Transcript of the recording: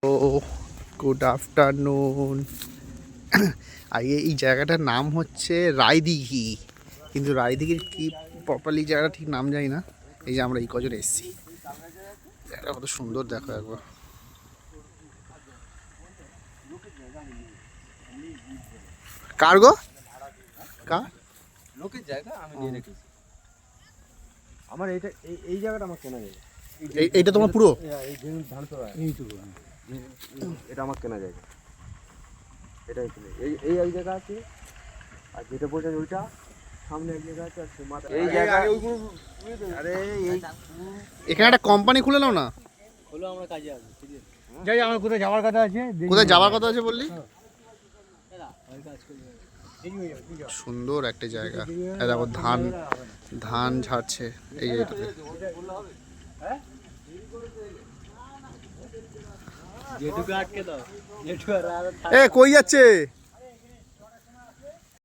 ও good afternoon. আগে এই জায়গাটার নাম হচ্ছে রায়দিঘি, কিন্তু রায়দিঘির কি প্রপারলি জায়গাটা ঠিক নাম জানি না। এই যে আমরা এই কজন এসেছি, জায়গাটা কত সুন্দর দেখো একবার। কার গো? কার লোকের জায়গা আমি নিয়ে রেখেছি। আমার এইটা এই জায়গাটা আমার কেনা জায়গা। এইটা তোমার পুরো? এই যে ধান তো এইটুকু, এটা আমার কেনা জায়গা। এটা এই এই জায়গা আছে, আর যেটা বলছেন ওইটা সামনে এক জায়গা আছে, আর মাথা এই জায়গা। আরে এই এখানে একটা কোম্পানি খুলে নাও না। হলো আমরা কাজে আসবো, ঠিক আছে? যাই আমার কোথায় যাওয়ার কথা আছে। কোথায় যাওয়ার কথা আছে বললি? সুন্দর একটা জায়গা। এই দেখো ধান ধান ঝাড়ছে এই জায়গাটাতে। যেটুকু আটকে দাও, যেটুকু আর এ কই যাচ্ছে?